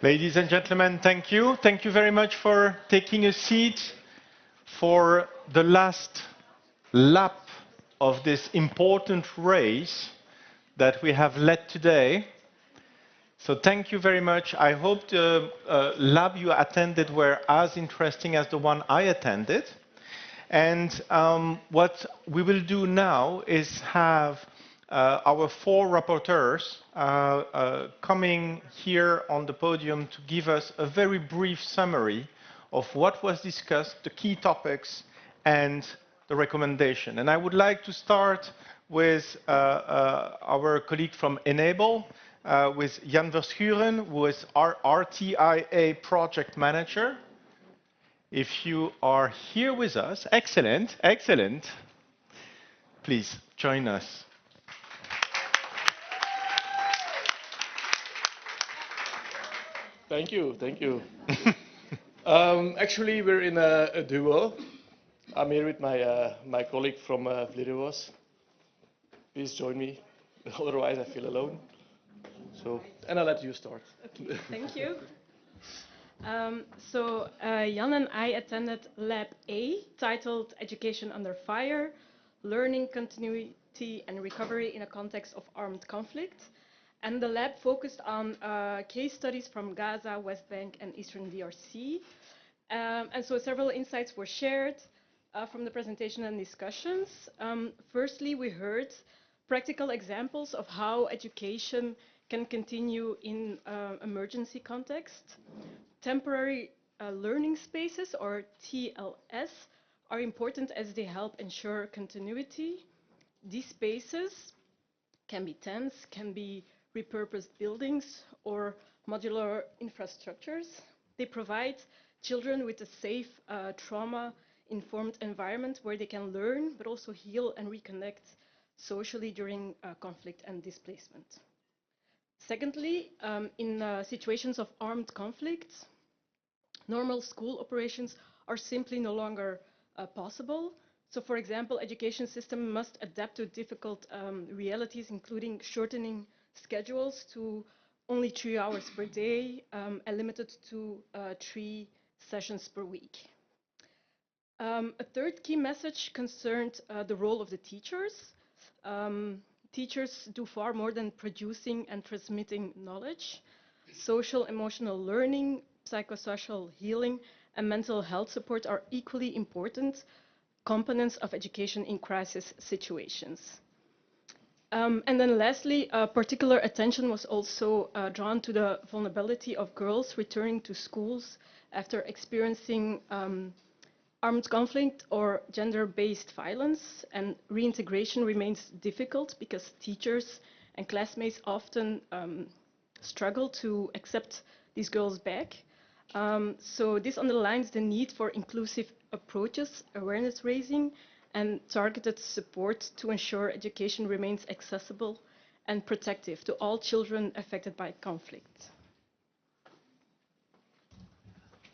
Ladies and gentlemen, thank you. Thank you very much for taking a seat for the last lap of this important race that we have led today. So thank you very much. I hope the lab you attended were as interesting as the one I attended. And what we will do now is have our four rapporteurs coming here on the podium to give us a very brief summary of what was discussed, the key topics, and the recommendation. And I would like to start with our colleague from Enable, with Jan Verschuren, who is our RTIA project manager. If you are here with us, excellent, excellent. Please join us. Thank you, thank you. Actually, we're in a duo. I'm here with my colleague from Vleruwas. Please join me, otherwise I feel alone. So, and I'll let you start. Okay, thank you. Jan and I attended Lab A, titled Education Under Fire, Learning Continuity and Recovery in a Context of Armed Conflict. And the lab focused on case studies from Gaza, West Bank, and Eastern DRC. And so several insights were shared from the presentation and discussions. Firstly, we heard practical examples of how education can continue in emergency context. Temporary learning spaces, or TLS, are important as they help ensure continuity. These spaces can be tents, can be repurposed buildings, or modular infrastructures. They provide children with a safe, trauma-informed environment where they can learn, but also heal and reconnect socially during conflict and displacement. Secondly, in situations of armed conflict, normal school operations are simply no longer possible. So, for example, education system must adapt to difficult realities, including shortening schedules to only 3 hours per day and limited to 3 sessions per week. A third key message concerned the role of the teachers. Teachers do far more than producing and transmitting knowledge. Social emotional learning, psychosocial healing, and mental health support are equally important components of education in crisis situations. And then lastly, particular attention was also drawn to the vulnerability of girls returning to schools after experiencing armed conflict or gender-based violence, and reintegration remains difficult because teachers and classmates often struggle to accept these girls back. So this underlines the need for inclusive approaches, awareness raising, and targeted support to ensure education remains accessible and protective to all children affected by conflict.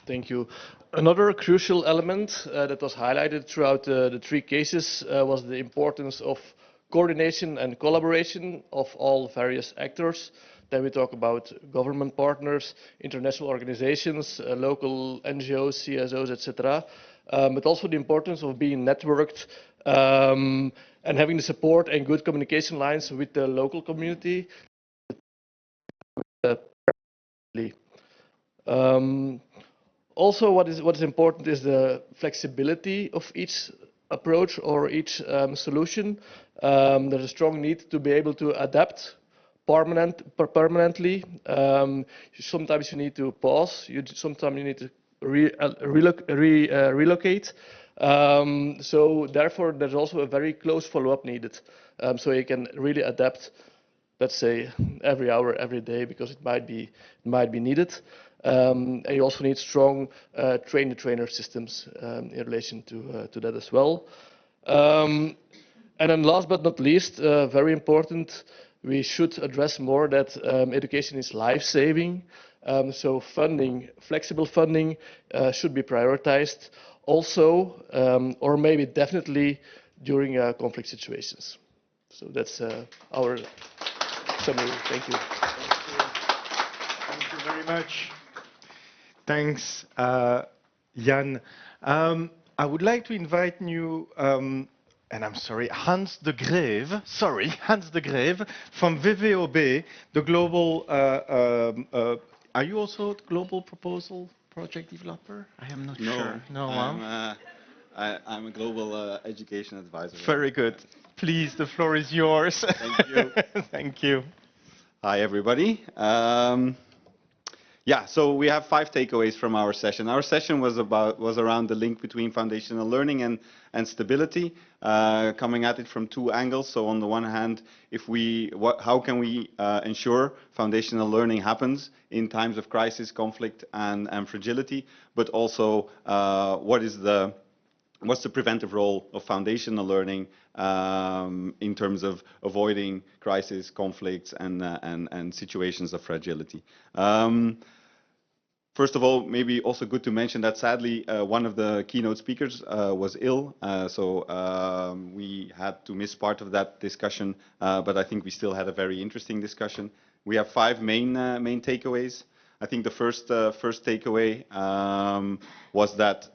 Thank you. Another crucial element that was highlighted throughout the three cases was the importance of coordination and collaboration of all various actors. Then we talk about government partners, international organizations, local NGOs, CSOs, etc. But also the importance of being networked and having the support and good communication lines with the local community. Also, what is important is the flexibility of each approach or each solution. There's a strong need to be able to adapt permanently. Sometimes you need to pause. Sometimes you need to relocate. So therefore, there's also a very close follow-up needed. So you can really adapt, let's say, every hour, every day, because it might be needed. And you also need strong trainer-trainer systems in relation to that as well. And then last but not least, very important, we should address more that education is life-saving. So funding, flexible funding should be prioritized also, or maybe definitely during conflict situations. So that's our summary. Thank you. Thank you very very much. Thanks, Jan. I would like to invite you, and I'm sorry, Hans de Greve, Hans de Greve from VVOB, the global, are you also a global proposal project developer? I am not sure. No, I'm a global education advisor. Very good. Please, the floor is yours. Thank you. Thank you. Hi, everybody. Yeah, so we have 5 takeaways from our session. Our session was around the link between foundational learning and stability, coming at it from 2 angles. So on the one hand, how can we ensure foundational learning happens in times of crisis, conflict, and fragility, but also what's the preventive role of foundational learning in terms of avoiding crisis, conflicts, and situations of fragility. First of all, maybe also good to mention that sadly, one of the keynote speakers was ill, so we had to miss part of that discussion, but I think we still had a very interesting discussion. We have 5 main takeaways. I think the first takeaway was that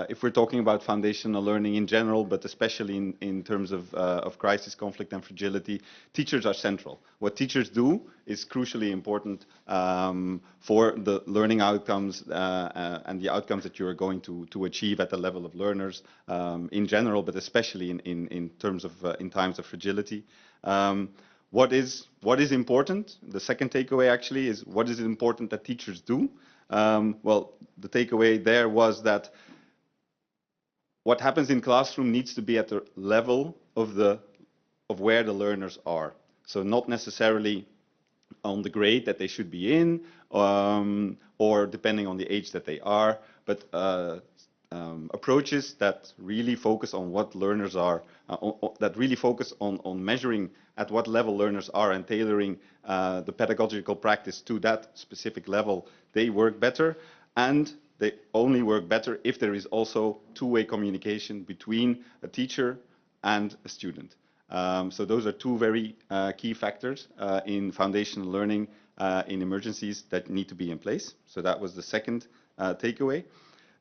if we're talking about foundational learning in general, but especially in terms of crisis, conflict, and fragility, teachers are central. What teachers do is crucially important for the learning outcomes and the outcomes that you are going to achieve at the level of learners in general, but especially in terms of in times of fragility. What is important? The second takeaway actually is what is important that teachers do? Well, the takeaway there was that what happens in classroom needs to be at the level of where the learners are. So not necessarily on the grade that they should be in, or depending on the age that they are, but approaches that really focus on what learners are, that really focus on measuring at what level learners are and tailoring the pedagogical practice to that specific level, they work better, and they only work better if there is also two-way communication between a teacher and a student. So those are 2 very key factors in foundational learning in emergencies that need to be in place. So that was the second takeaway.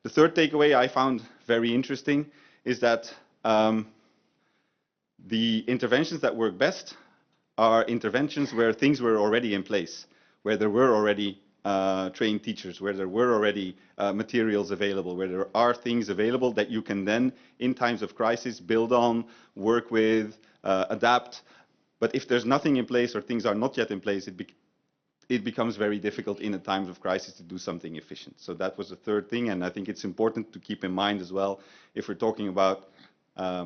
The third takeaway I found very interesting is that the interventions that work best are interventions where things were already in place, where there were already trained teachers, where there were already materials available, where there are things available that you can then, in times of crisis, build on, work with, adapt. But if there's nothing in place or things are not yet in place, it becomes very difficult in a times of crisis to do something efficient. So that was the third thing, and I think it's important to keep in mind as well, if we're talking about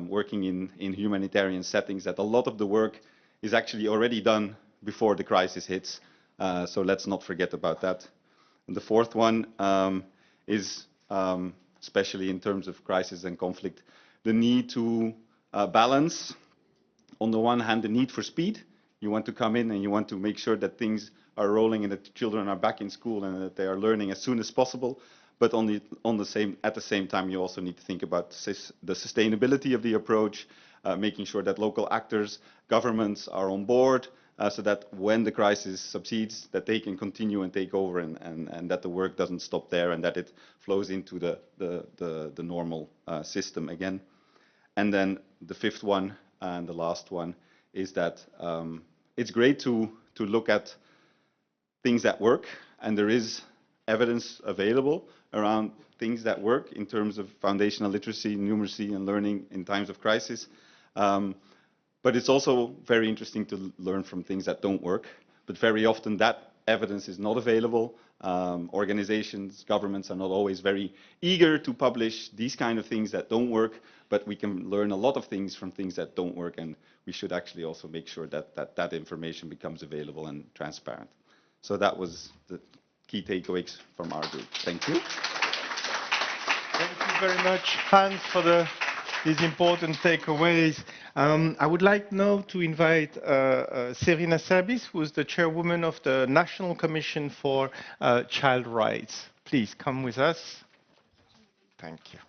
working in humanitarian settings, that a lot of the work is actually already done before the crisis hits. So let's not forget about that. And the fourth one is, especially in terms of crisis and conflict, the need to balance, on the one hand, the need for speed. You want to come in and you want to make sure that things are rolling and that the children are back in school and that they are learning as soon as possible. But at the same time, you also need to think about the sustainability of the approach, making sure that local actors, governments are on board, so that when the crisis subsides, that they can continue and take over, and that the work doesn't stop there, and that it flows into the normal system again. And then the fifth one and the last one is that it's great to look at things that work, and there is evidence available around things that work in terms of foundational literacy, numeracy, and learning in times of crisis. But it's also very interesting to learn from things that don't work. But very often that evidence is not available. Organizations, governments are not always very eager to publish these kind of things that don't work, but we can learn a lot of things from things that don't work, and we should actually also make sure that information becomes available and transparent. So that was the key takeaways from our group. Thank you. Thank you very much, Hans, for these important takeaways. I would like now to invite Serena Serbis, who is the chairwoman of the National Commission for Child Rights. Please come with us. Thank you.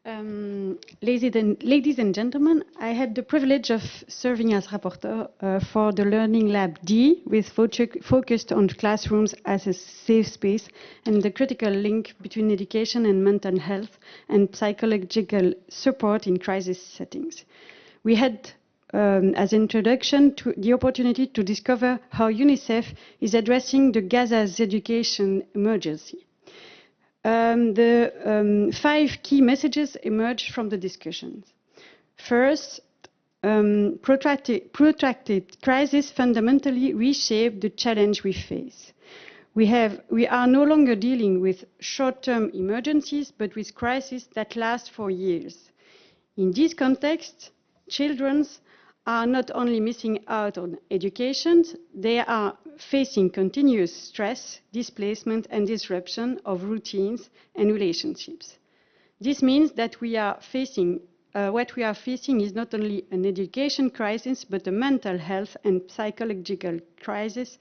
Ladies and gentlemen, I had the privilege of serving as rapporteur for the Learning Lab D, with focused on classrooms as a safe space and the critical link between education and mental health and psychological support in crisis settings. We had, as introduction, the opportunity to discover how UNICEF is addressing the Gaza's education emergency. The 5 key messages emerged from the discussions. First, protracted crisis fundamentally reshape the challenge we face. We are no longer dealing with short-term emergencies, but with crises that last for years. In this context, children are not only missing out on education, they are facing continuous stress, displacement, and disruption of routines and relationships. This means that what we are facing is not only an education crisis, but a mental health and psychological crisis,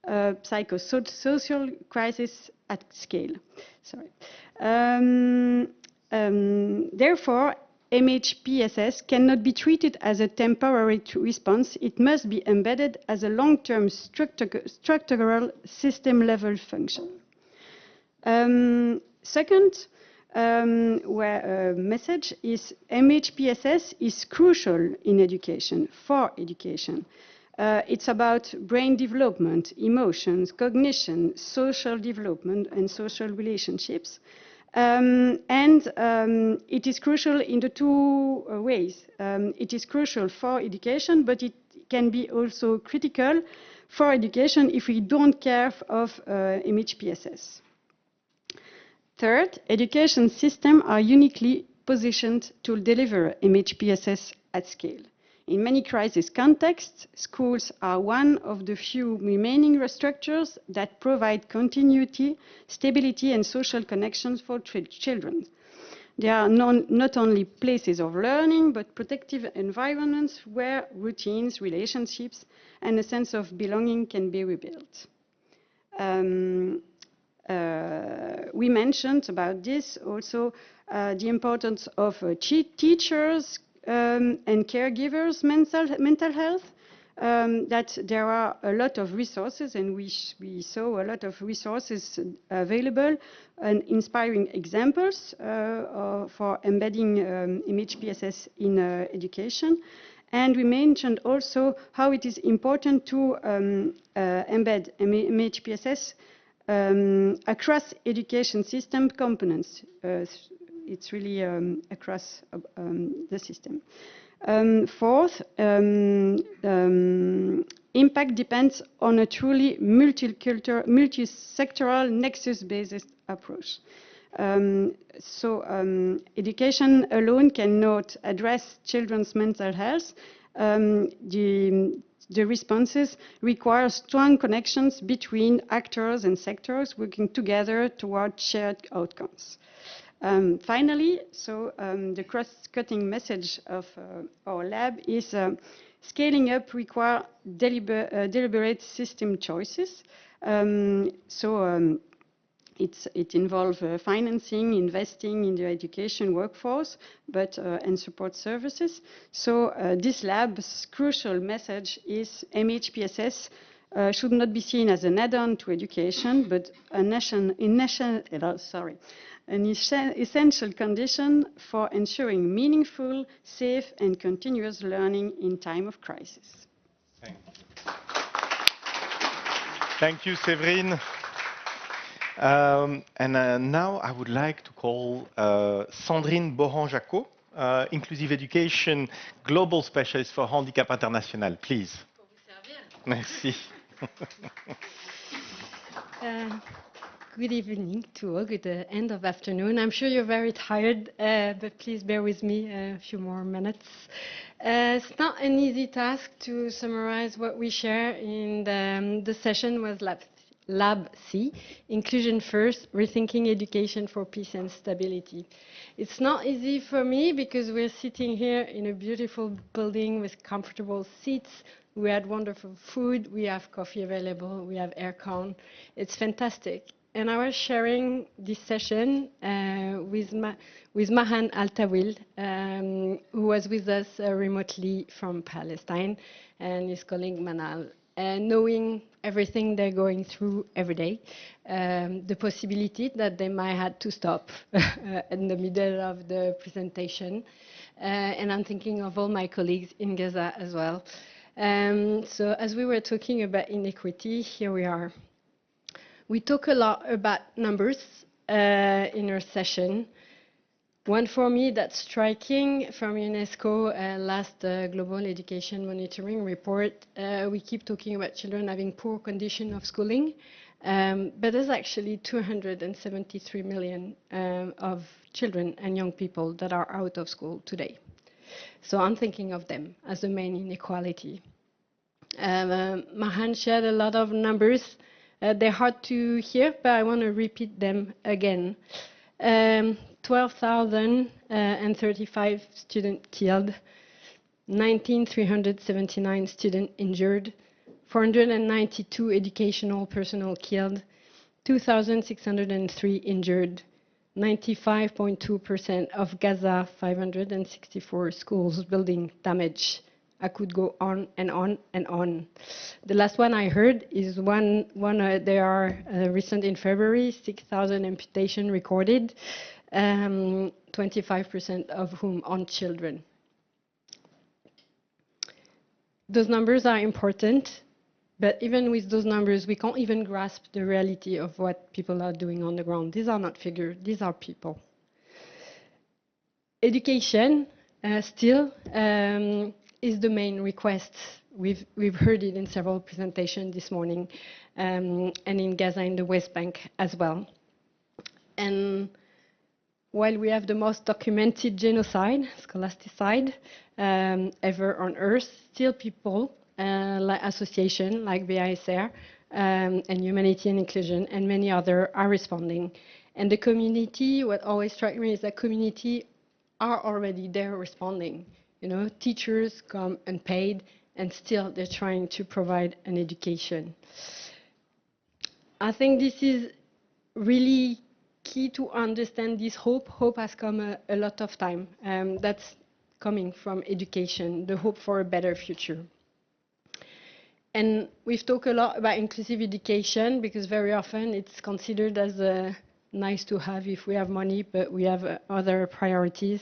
psychosocial crisis at scale. Therefore, MHPSS cannot be treated as a temporary response. It must be embedded as a long-term structural system-level function. Second message is MHPSS is crucial in education, for education. It's about brain development, emotions, cognition, social development, and social relationships. It is crucial in the 2 ways. It is crucial for education, but it can be also critical for education if we don't care of MHPSS. Third, education systems are uniquely positioned to deliver MHPSS at scale. In many crisis contexts, schools are one of the few remaining structures that provide continuity, stability, and social connections for children. They are not only places of learning, but protective environments where routines, relationships, and a sense of belonging can be rebuilt. We mentioned about this also the importance of teachers, and caregivers' mental health, that there are a lot of resources, and we saw a lot of resources available and inspiring examples for embedding MHPSS in education. And we mentioned also how it is important to embed MHPSS across education system components. It's really across the system. Fourth, impact depends on a truly multicultural, multi-sectoral, nexus-based approach. Education alone cannot address children's mental health. The responses require strong connections between actors and sectors working together toward shared outcomes. Finally, the cross-cutting message of our lab is scaling up requires deliberate system choices. It involves financing, investing in the education workforce, and support services. This lab's crucial message is MHPSS should not be seen as an add-on to education, but an essential condition for ensuring meaningful, safe, and continuous learning in time of crisis. Thank you, Séverine. Now I would like to call Sandrine Bohan-Jacot, Inclusive Education Global Specialist for Handicap International. Please. Merci. Good evening to all. Good end of afternoon. I'm sure you're very tired, but please bear with me a few more minutes. It's not an easy task to summarize what we share in the session with Lab C, Inclusion First, Rethinking Education for Peace and Stability. It's not easy for me because we're sitting here in a beautiful building with comfortable seats. We had wonderful food, we have coffee available, we have aircon. It's fantastic. and I was sharing this session with Mahan Altawil, who was with us remotely from Palestine, and his colleague Manal, knowing everything they're going through every day, the possibility that they might have to stop in the middle of the presentation, and I'm thinking of all my colleagues in Gaza as well. So as we were talking about inequity, here we are. We talk a lot about numbers in our session. One for me that's striking from UNESCO last Global Education Monitoring Report, we keep talking about children having poor condition of schooling, but there's actually 273 million of children and young people that are out of school today. So I'm thinking of them as the main inequality. Mahan shared a lot of numbers. They're hard to hear, but I want to repeat them again. 12,035 students killed, 19,379 students injured, 492 educational personnel killed, 2,603 injured, 95.2% of Gaza 564 schools building damaged. I could go on and on and on. The last one I heard is they are recent in February, 6,000 amputation recorded, 25% of whom on children. Those numbers are important, but even with those numbers, we can't even grasp the reality of what people are doing on the ground. These are not figures, these are people. Education, still, is the main request. We've heard it in several presentations this morning, and in Gaza, in the West Bank as well. And while we have the most documented genocide, scholasticide, ever on Earth, still people, like associations like BISR, and Humanity and Inclusion, and many others are responding. And the community, what always strikes me is that community are already there responding. You know, teachers come unpaid, and still they're trying to provide an education. I think this is really key to understand this hope. Hope has come a lot of time. That's coming from education, the hope for a better future. And we've talked a lot about inclusive education because very often it's considered as nice to have if we have money, but we have other priorities.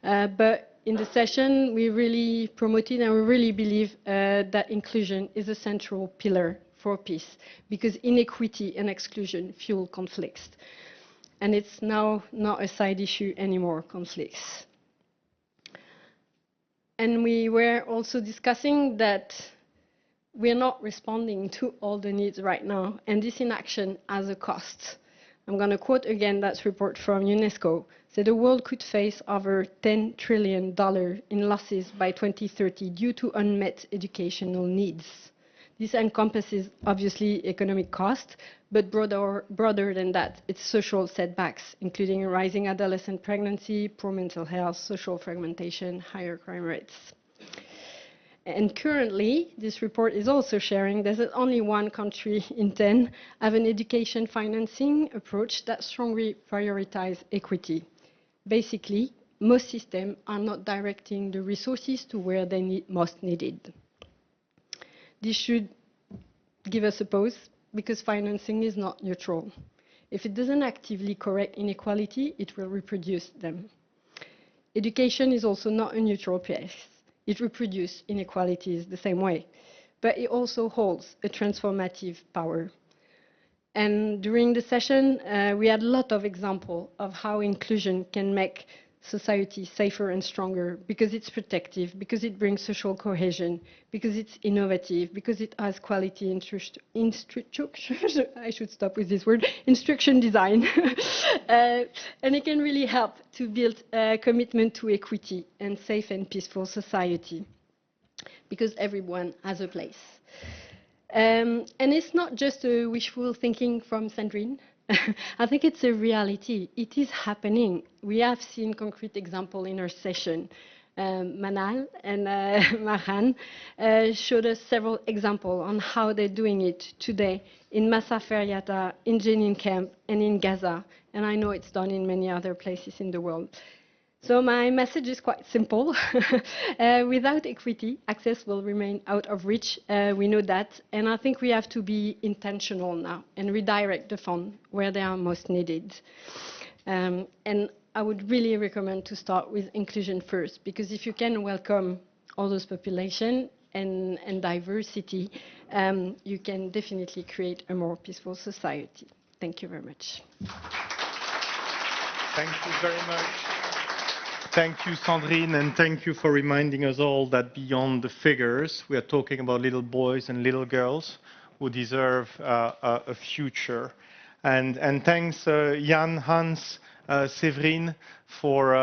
But in the session, we really promoted and we really believe that inclusion is a central pillar for peace because inequity and exclusion fuel conflicts. And it's now not a side issue anymore, conflicts. And we were also discussing that we're not responding to all the needs right now, and this inaction has a cost. I'm going to quote again that report from UNESCO. So the world could face over $10 trillion in losses by 2030 due to unmet educational needs. This encompasses, obviously, economic cost, but broader than that, it's social setbacks, including rising adolescent pregnancy, poor mental health, social fragmentation, higher crime rates. And currently, this report is also sharing that only one country in 10 have an education financing approach that strongly prioritizes equity. Basically, most systems are not directing the resources to where they most needed. This should give us a pause because financing is not neutral. If it doesn't actively correct inequality, it will reproduce them. Education is also not a neutral place. It reproduces inequalities the same way, but it also holds a transformative power. And during the session, we had a lot of examples of how inclusion can make society safer and stronger because it's protective, because it brings social cohesion, because it's innovative, because it has quality I should stop with this word, instruction design. And it can really help to build a commitment to equity and safe and peaceful society because everyone has a place. And it's not just a wishful thinking from Sandrine. I think it's a reality. It is happening. We have seen concrete examples in our session. Manal and Mahan showed us several examples on how they're doing it today in Massa Feriata, in Jenin Camp, and in Gaza. And I know it's done in many other places in the world. So my message is quite simple. Without equity, access will remain out of reach. We know that. And I think we have to be intentional now and redirect the fund where they are most needed. And I would really recommend to start with inclusion first, because if you can welcome all those population and diversity, you can definitely create a more peaceful society. Thank you very much. Thank you very much. Thank you, Sandrine, and thank you for reminding us all that beyond the figures, we are talking about little boys and little girls who deserve a future. And thanks, Jan, Hans, Séverine, for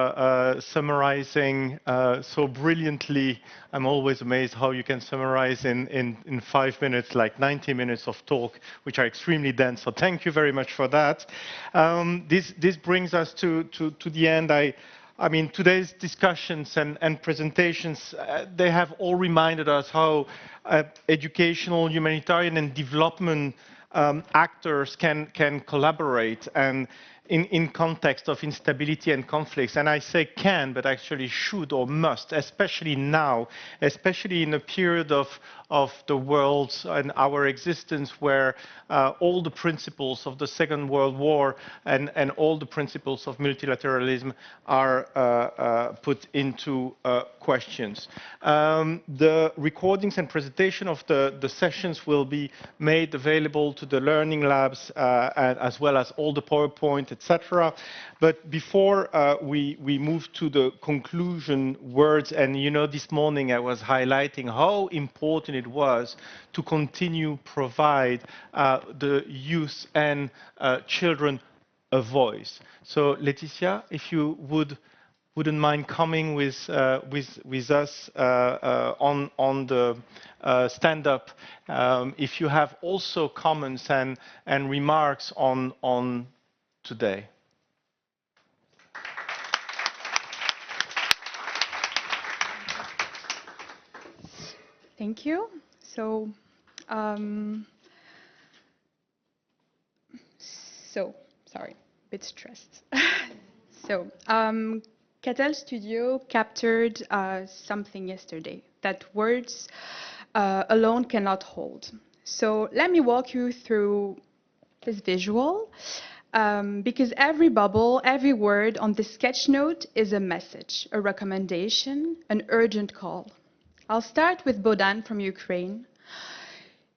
summarizing so brilliantly. I'm always amazed how you can summarize in 5 minutes, like 90 minutes of talk, which are extremely dense. So thank you very much for that. This brings us to the end. I mean, today's discussions and presentations, they have all reminded us how educational, humanitarian, and development actors can collaborate and in context of instability and conflicts. And I say can, but actually should or must, especially now, especially in a period of the world and our existence where all the principles of the Second World War and all the principles of multilateralism are put into questions. The recordings and presentation of the sessions will be made available to the learning labs as well as all the PowerPoint, etc. But before we move to the conclusion words, and you know, this morning I was highlighting how important it was to continue provide the youth and children a voice. So Laetitia, if you wouldn't mind coming with us on the stand-up, if you have also comments and remarks on today. Thank you. So, sorry, a bit stressed. So, Catel Studio captured something yesterday that words alone cannot hold. So let me walk you through this visual, because every bubble, every word on this sketch note is a message, a recommendation, an urgent call. I'll start with Bohdan from Ukraine.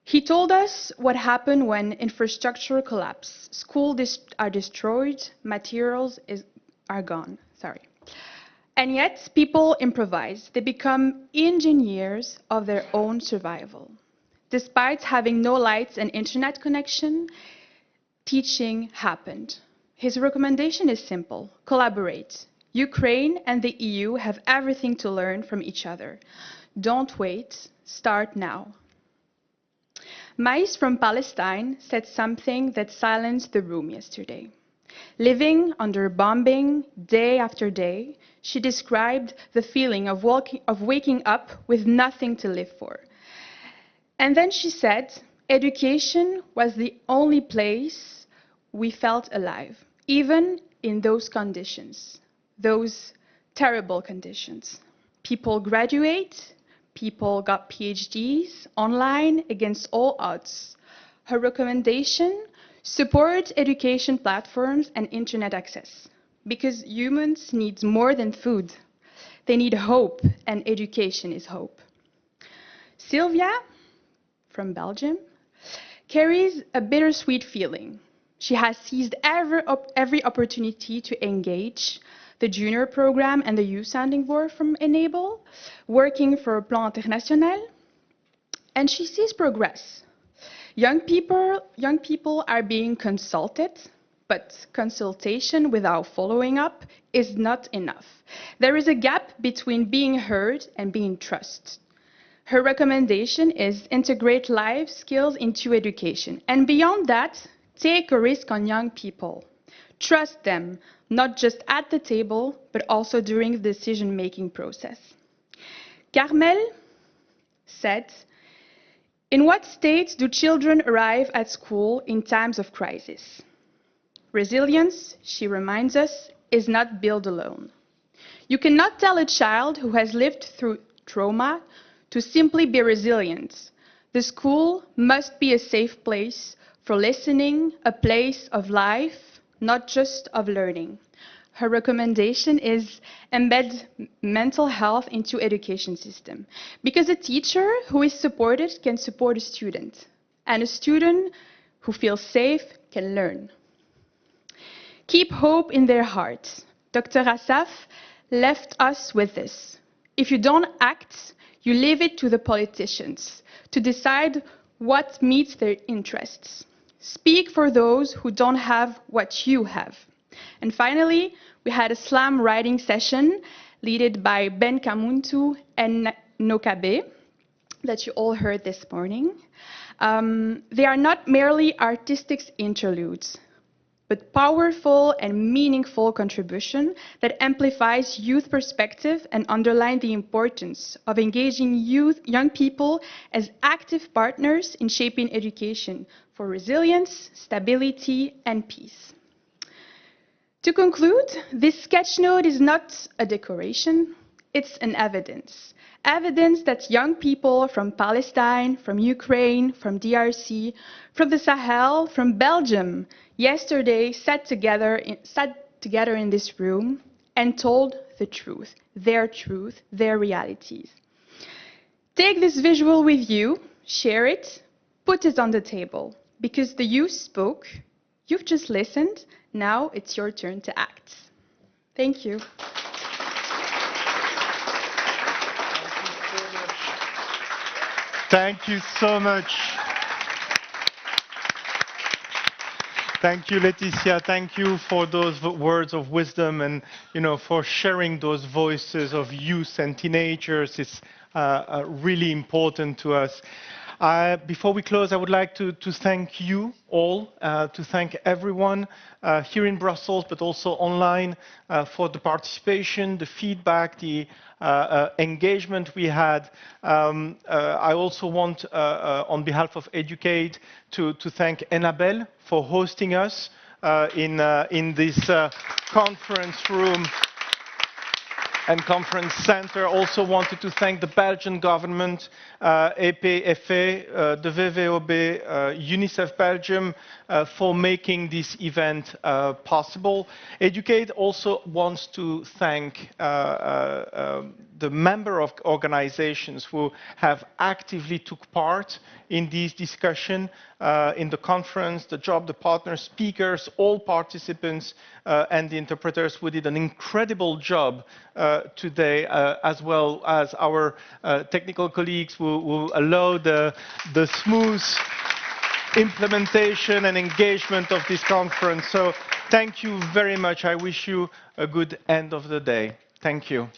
He told us what happened when infrastructure collapse. Schools are destroyed, materials are gone. Sorry. And yet, people improvise. They become engineers of their own survival. Despite having no lights and internet connection, teaching happened. His recommendation is simple: collaborate. Ukraine and the EU have everything to learn from each other. Don't wait, start now. Mais from Palestine said something that silenced the room yesterday. Living under bombing day after day, she described the feeling of waking up with nothing to live for. And then she said, education was the only place we felt alive, even in those conditions, those terrible conditions. People graduate, people got PhDs online against all odds. Her recommendation: support education platforms and internet access, because humans need more than food. They need hope, and education is hope. Sylvia, from Belgium, carries a bittersweet feeling. She has seized every opportunity to engage the junior program and the youth sounding board from Enable, working for Plan International, and she sees progress. Young people are being consulted, but consultation without following up is not enough. There is a gap between being heard and being trusted. Her recommendation is integrate life skills into education, and beyond that, take a risk on young people. Trust them, not just at the table, but also during the decision-making process. Carmel said, "In what state do children arrive at school in times of crisis? Resilience," she reminds us, "is not built alone. You cannot tell a child who has lived through trauma to simply be resilient. The school must be a safe place for listening, a place of life, not just of learning." Her recommendation is embed mental health into education system, because a teacher who is supported can support a student, and a student who feels safe can learn. Keep hope in their hearts. Dr. Assaf left us with this. If you don't act, you leave it to the politicians to decide what meets their interests. Speak for those who don't have what you have. And finally, we had a slam writing session led by Ben Kamuntu and Nokabe that you all heard this morning. They are not merely artistic interludes, but powerful and meaningful contribution that amplifies youth perspective and underline the importance of engaging young people as active partners in shaping education for resilience, stability, and peace. To conclude, this sketch note is not a decoration, it's an evidence. Evidence that young people from Palestine, from Ukraine, from DRC, from the Sahel, from Belgium, yesterday sat together in this room and told the truth, their realities. Take this visual with you, share it, put it on the table, because the youth spoke, you've just listened, now it's your turn to act. Thank you. Thank you so much. Thank you, Laetitia. Thank you for those words of wisdom and, for sharing those voices of youth and teenagers. It's really important to us. Before we close, I would like to thank you all, to thank everyone here in Brussels, but also online, for the participation, the feedback, the engagement we had. I also want, on behalf of Educate, to thank Annabelle for hosting us in this conference room and conference center. Also wanted to thank the Belgian government, EPFA, the VVOB, UNICEF Belgium, for making this event possible. Educate also wants to thank the member of organizations who have actively took part in this discussion, in the conference, the job, the partner speakers, all participants, and the interpreters who did an incredible job today, as well as our technical colleagues who allowed the smooth implementation and engagement of this conference. So thank you very much. I wish you a good end of the day. Thank you.